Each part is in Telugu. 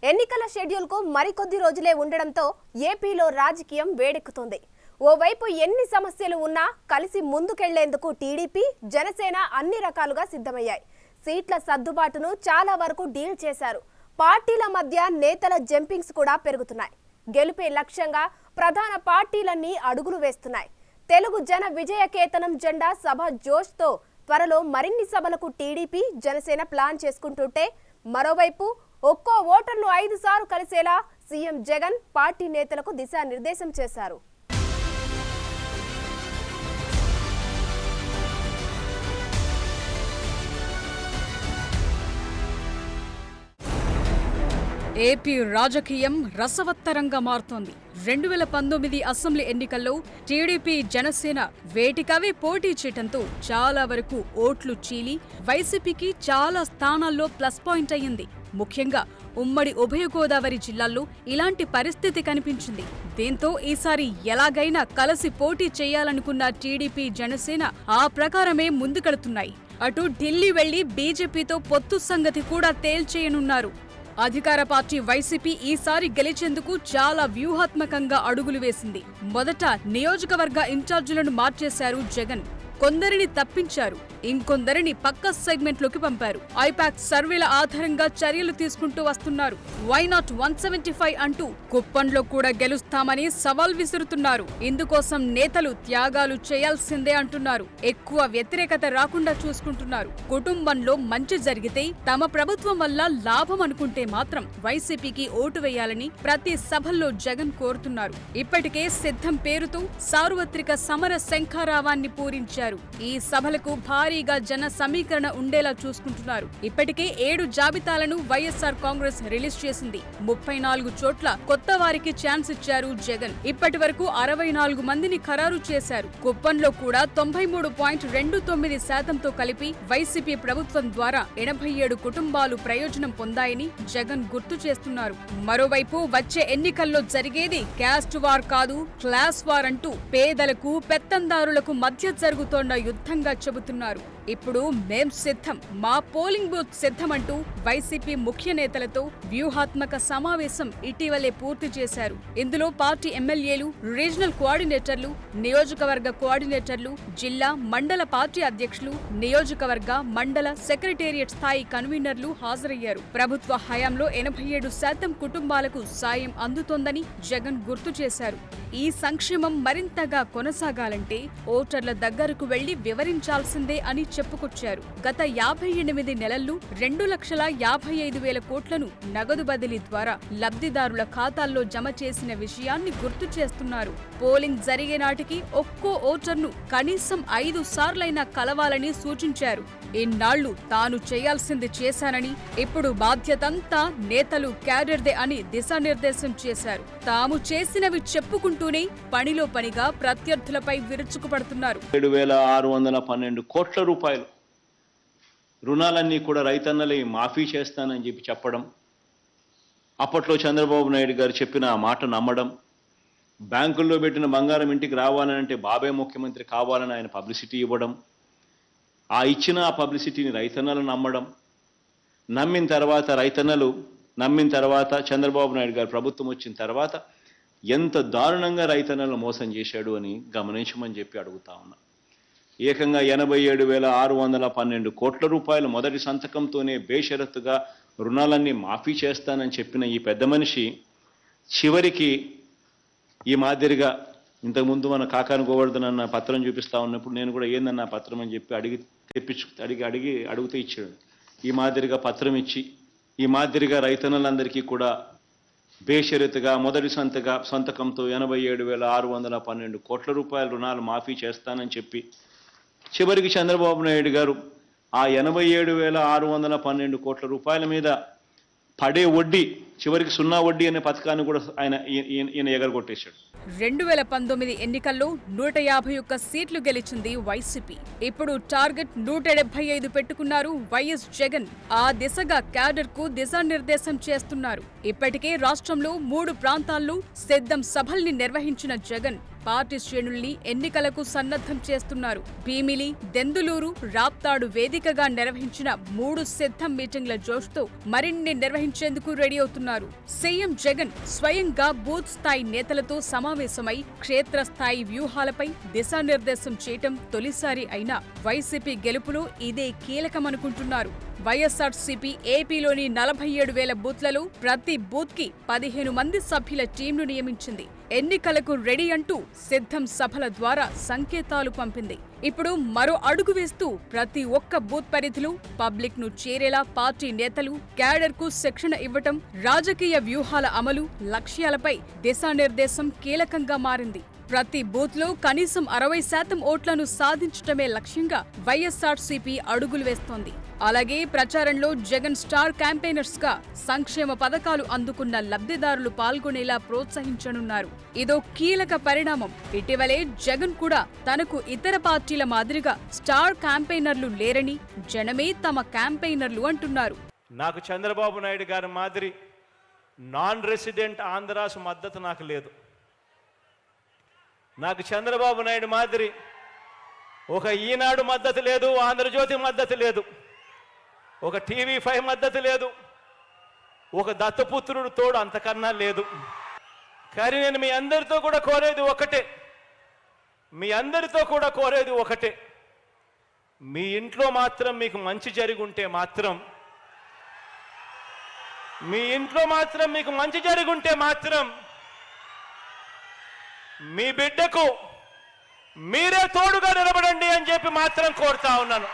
ఎన్నికల షెడ్యూల్కు మరికొద్ది రోజులే ఉండడంతో ఏపీలో రాజకీయం వేడెక్కుతోంది. ఓవైపు ఎన్ని సమస్యలు ఉన్నా కలిసి ముందుకెళ్లేందుకు టీడీపీ, జనసేన అన్ని రకాలుగా సిద్ధమయ్యాయి. సీట్ల సర్దుబాటును చాలా వరకు డీల్ చేశారు. పార్టీల మధ్య నేతల జంపింగ్స్ కూడా పెరుగుతున్నాయి. గెలుపే లక్ష్యంగా ప్రధాన పార్టీలన్నీ అడుగులు వేస్తున్నాయి. తెలుగు జన విజయకేతనం జెండా సభ జోష్తో త్వరలో మరిన్ని సభలకు టీడీపీ, జనసేన ప్లాన్ చేసుకుంటుంటే మరోవైపు ఒక్కో ఓటర్ను 5 సార్లు కలిసేలా సీఎం జగన్ పార్టీ నేతలకు దిశానిర్దేశం చేశారు. ఏపీ రాజకీయం రసవత్తరంగా మారుతోంది. 2019 అసెంబ్లీ ఎన్నికల్లో టీడీపీ, జనసేన వేటికవే పోటీ చేయడంతో చాలా వరకు ఓట్లు చీలి వైసీపీకి చాలా స్థానాల్లో ప్లస్ పాయింట్ అయ్యింది. ముఖ్యంగా ఉమ్మడి ఉభయ గోదావరి జిల్లాల్లో ఇలాంటి పరిస్థితి కనిపించింది. దీంతో ఈసారి ఎలాగైనా కలిసి పోటీ చేయాలనుకున్న టీడీపీ, జనసేన ఆ ప్రకారమే ముందుకెడుతున్నాయి. అటు ఢిల్లీ వెళ్లి బీజేపీతో పొత్తు సంగతి కూడా తేల్చేయనున్నారు. అధికార పార్టీ వైసీపీ ఈసారి గెలిచేందుకు చాలా వ్యూహాత్మకంగా అడుగులు వేసింది. మొదట నియోజకవర్గ ఇన్ఛార్జీలను మార్చేశారు జగన్. కొందరిని తప్పించారు, ఇంకొందరిని పక్క సెగ్మెంట్లోకి పంపారు. ఐపాక్ సర్వేల ఆధారంగా చర్యలు తీసుకుంటూ వస్తున్నారు. వై నాట్ 175 అంటూ కుప్పంలో కూడా గెలుస్తామని సవాల్ విసురుతున్నారు. ఇందుకోసం నేతలు త్యాగాలు చేయాల్సిందే అంటున్నారు. ఎక్కువ వ్యతిరేకత రాకుండా చూసుకుంటున్నారు. కుటుంబంలో మంచి జరిగితే తమ ప్రభుత్వం వల్ల లాభం అనుకుంటే మాత్రం వైసీపీకి ఓటు వేయాలని ప్రతి సభల్లో జగన్ కోరుతున్నారు. ఇప్పటికే సిద్ధం పేరుతో సార్వత్రిక సమర శంఖారావాన్ని పూరించారు. ఈ సభలకు భారీగా జన సమీకరణ ఉండేలా చూసుకుంటున్నారు. ఇప్పటికే 7 జాబితాలను వైఎస్ఆర్ కాంగ్రెస్ రిలీజ్ చేసింది. 34 చోట్ల కొత్త వారికి ఛాన్స్ ఇచ్చారు జగన్. ఇప్పటి వరకు 64 మందిని ఖరారు చేశారు. కుప్పంలో కూడా 93.29%తో కలిపి వైసీపీ ప్రభుత్వం ద్వారా 87 కుటుంబాలు ప్రయోజనం పొందాయని జగన్ గుర్తు చేస్తున్నారు. మరోవైపు వచ్చే ఎన్నికల్లో జరిగేది క్యాస్ట్ వార్ కాదు, క్లాస్ వార్ అంటూ పేదలకు, పెత్తందారులకు మధ్య జరుగుతోన్న యుద్ధంగా చెబుతున్నారు. ఇప్పుడు మేం సిద్ధం, మా పోలింగ్ బూత్ సిద్ధమంటూ వైసీపీ ముఖ్య నేతలతో వ్యూహాత్మక సమావేశం ఇటీవలే పూర్తి చేశారు. ఇందులో పార్టీ ఎమ్మెల్యేలు, రీజనల్ కోఆర్డినేటర్లు, నియోజకవర్గ కోఆర్డినేటర్లు, జిల్లా, మండల పార్టీ అధ్యక్షులు, నియోజకవర్గ, మండల, సెక్రటేరియట్ స్థాయి కన్వీనర్లు హాజరయ్యారు. ప్రభుత్వ హయాంలో 87% కుటుంబాలకు సాయం అందుతోందని జగన్ గుర్తు చేశారు. ఈ సంక్షేమం మరింతగా కొనసాగాలంటే ఓటర్ల దగ్గరకు వెళ్లి వివరించాల్సిందే అని చెప్పుకొచ్చారు. గత 58 నెలల్లో 2,55,000 కోట్లను నగదు బదిలీ ద్వారా లబ్ధిదారుల ఖాతాల్లో జమ చేసిన విషయాన్ని గుర్తు చేస్తున్నారు. పోలింగ్ జరిగే నాటికి ఒక్కో ఓటర్ను కనీసం 5 సార్లైనా కలవాలని సూచించారు. ఇన్నాళ్లు తాను చేయాల్సింది చేశానని, ఇప్పుడు బాధ్యతంతా నేతలు, క్యాడర్దే అని దిశానిర్దేశం చేశారు. తాము చేసినవి చెప్పుకుంటూనే పనిలో పనిగా ప్రత్యర్థులపై విరుచుకుపడుతున్నారు. 7,612 కోట్ల రూపాయలు రుణాలన్నీ కూడా రైతన్నలే మాఫీ చేస్తానని చెప్పడం, అప్పట్లో చంద్రబాబు నాయుడు గారు చెప్పిన ఆ మాట నమ్మడం, బ్యాంకుల్లో పెట్టిన బంగారం ఇంటికి రావాలని అంటే బాబే ముఖ్యమంత్రి కావాలని ఆయన పబ్లిసిటీ ఇవ్వడం, ఆ ఇచ్చిన ఆ పబ్లిసిటీని రైతన్నలు నమ్మడం, నమ్మిన తర్వాత చంద్రబాబు నాయుడు గారు ప్రభుత్వం వచ్చిన తర్వాత ఎంత దారుణంగా రైతన్నలను మోసం చేశాడు అని గమనించమని చెప్పి అడుగుతా ఉన్నా. ఏకంగా 87,612 కోట్ల రూపాయలు మొదటి సంతకంతోనే బేషరతుగా రుణాలన్నీ మాఫీ చేస్తానని చెప్పిన ఈ పెద్ద మనిషి చివరికి ఈ మాదిరిగా ఇంతకుముందు మన కాకాని గోవర్ధన్ అన్న పత్రం చూపిస్తా ఉన్నప్పుడు నేను కూడా ఏందన్న పత్రం అని చెప్పి అడిగితే ఇచ్చాడు. ఈ మాదిరిగా పత్రం ఇచ్చి ఈ మాదిరిగా రైతన్నలందరికీ కూడా బేషరతుగా మొదటి సంతకంతో 87,612 కోట్ల రూపాయల రుణాలు మాఫీ చేస్తానని చెప్పి చివరికి చంద్రబాబు నాయుడు గారు ఆ 87,612 కోట్ల రూపాయల మీద పడే వడ్డీ, చివరికి 0 వడ్డీ అనే పథకాన్ని కూడా ఈయన ఎగరగొట్టేశాడు. 2019 ఎన్నికల్లో 151 సీట్లు గెలిచింది వైసీపీ. ఇప్పుడు టార్గెట్ 175 పెట్టుకున్నారు వైఎస్ జగన్. ఆ దిశగా క్యాడర్ కు దిశానిర్దేశం చేస్తున్నారు. ఇప్పటికే రాష్ట్రంలో 3 ప్రాంతాల్లో సిద్ధం సభల్ని నిర్వహించిన జగన్ పార్టీ శ్రేణుల్ని ఎన్నికలకు సన్నద్ధం చేస్తున్నారు. భీమిలి, దెందులూరు, రాప్తాడు వేదికగా నిర్వహించిన 3 సిద్ధం మీటింగ్ల జోష్తో మరిన్ని నిర్వహించేందుకు రెడీ అవుతున్నారు. సీఎం జగన్ స్వయంగా బూత్ స్థాయి నేతలతో సమావేశమై క్షేత్రస్థాయి వ్యూహాలపై దిశానిర్దేశం చేయటం తొలిసారి అయినా వైసీపీ గెలుపులో ఇదే కీలకమనుకుంటున్నారు. వైఎస్ఆర్సీపీ ఏపీలోని 47,000 బూత్లలో ప్రతి బూత్కి 15 మంది సభ్యుల టీంను నియమించింది. ఎన్నికలకు రెడీ అంటూ సిద్ధం సభల ద్వారా సంకేతాలు పంపింది. ఇప్పుడు మరో అడుగు వేస్తూ ప్రతి ఒక్క బూత్ పరిధిలో పబ్లిక్ ను చేరేలా పార్టీ నేతలు, క్యాడర్కు శిక్షణ ఇవ్వటం, రాజకీయ వ్యూహాల అమలు, లక్ష్యాలపై దిశానిర్దేశం కీలకంగా మారింది. ప్రతి బూత్ లో కనీసం 60% ఓట్లను సాధించటమే లక్ష్యంగా వైఎస్ఆర్సీపీ అడుగులు వేస్తోంది. అలాగే ప్రచారంలో జగన్ స్టార్ క్యాంపెయినర్స్ గా సంక్షేమ పథకాలు అందుకున్న లబ్ధిదారులు పాల్గొనేలా ప్రోత్సహించనున్నారు. ఇదో కీలక పరిణామం. ఇటీవలే జగన్ కూడా తనకు ఇతర పార్టీల మాదిరిగా స్టార్ క్యాంపెయినర్లు లేరని, జనమే తమ క్యాంపెయినర్లు అంటున్నారు. నాకు చంద్రబాబు నాయుడు గారి మాదిరి నాన్ రెసిడెంట్ ఆంధ్రాస్ మద్దతు నాకు లేదు. నాకు చంద్రబాబు నాయుడు మాదిరి ఒక ఈనాడు మద్దతు లేదు, ఆంధ్రజ్యోతి మద్దతు లేదు, ఒక TV5 మద్దతు లేదు, ఒక దత్తపుత్రుడు తోడు అంతకన్నా లేదు. కానీ నేను మీ అందరితో కూడా కోరేది ఒకటే, మీ ఇంట్లో మాత్రం మీకు మంచి జరుగుంటే మాత్రం మీ బిడ్డకు మీరే తోడుగా నిలబడండి అని చెప్పి మాత్రం కోరుతా ఉన్నాను.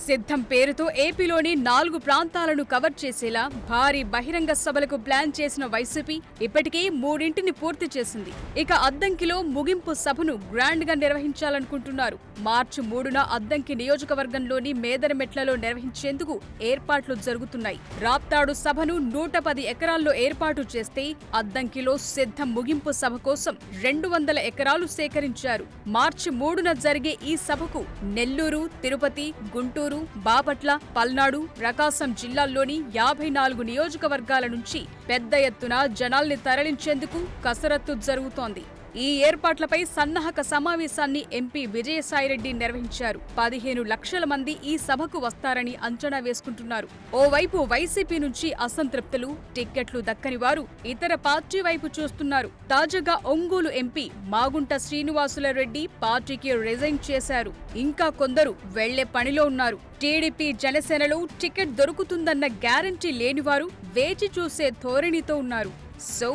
సిద్ధం పేరుతో ఏపీలోని 4 ప్రాంతాలను కవర్ చేసేలా భారీ బహిరంగ సభలకు ప్లాన్ చేసిన వైసీపీ ఇప్పటికే 3 పూర్తి చేసింది. ఇక అద్దంకిలో ముగింపు సభను గ్రాండ్ గా నిర్వహించాలనుకుంటున్నారు. మార్చి 3న అద్దంకి నియోజకవర్గంలోని మేదరమెట్లలో నిర్వహించేందుకు ఏర్పాట్లు జరుగుతున్నాయి. రాప్తాడు సభను 110 ఎకరాల్లో ఏర్పాటు చేస్తే అద్దంకిలో సిద్ధం ముగింపు సభ కోసం 200 ఎకరాలు సేకరించారు. మార్చి 3న జరిగే ఈ సభకు నెల్లూరు, తిరుపతి, గుంటూరు, బాపట్ల, పల్నాడు, ప్రకాశం జిల్లాల్లోని 54 నియోజకవర్గాల నుంచి పెద్ద ఎత్తున జనాల్ని తరలించేందుకు కసరత్తు జరుగుతోంది. ఈ ఏర్పాట్లపై సన్నాహక సమావేశాన్ని ఎంపీ విజయసాయిరెడ్డి నిర్వహించారు. 15 లక్షల మంది ఈ సభకు వస్తారని అంచనా వేసుకుంటున్నారు. ఓవైపు వైసీపీ నుంచి అసంతృప్తులు, టిక్కెట్లు దక్కని వారు ఇతర పార్టీ వైపు చూస్తున్నారు. తాజాగా ఒంగోలు ఎంపీ మాగుంట శ్రీనివాసులరెడ్డి పార్టీకి రిజైన్ చేశారు. ఇంకా కొందరు వెళ్లే పనిలో ఉన్నారు. టీడీపీ, జనసేనలో టికెట్ దొరుకుతుందన్న గ్యారంటీ లేనివారు వేచి చూసే ధోరణితో ఉన్నారు. సో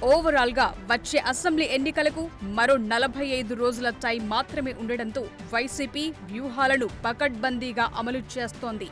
ఓవరాల్ గా వచ్చే అసెంబ్లీ ఎన్నికలకు మరో 45 రోజుల టైం మాత్రమే ఉండడంతో వైసీపీ వ్యూహాలను పకడ్బందీగా అమలు చేస్తోంది.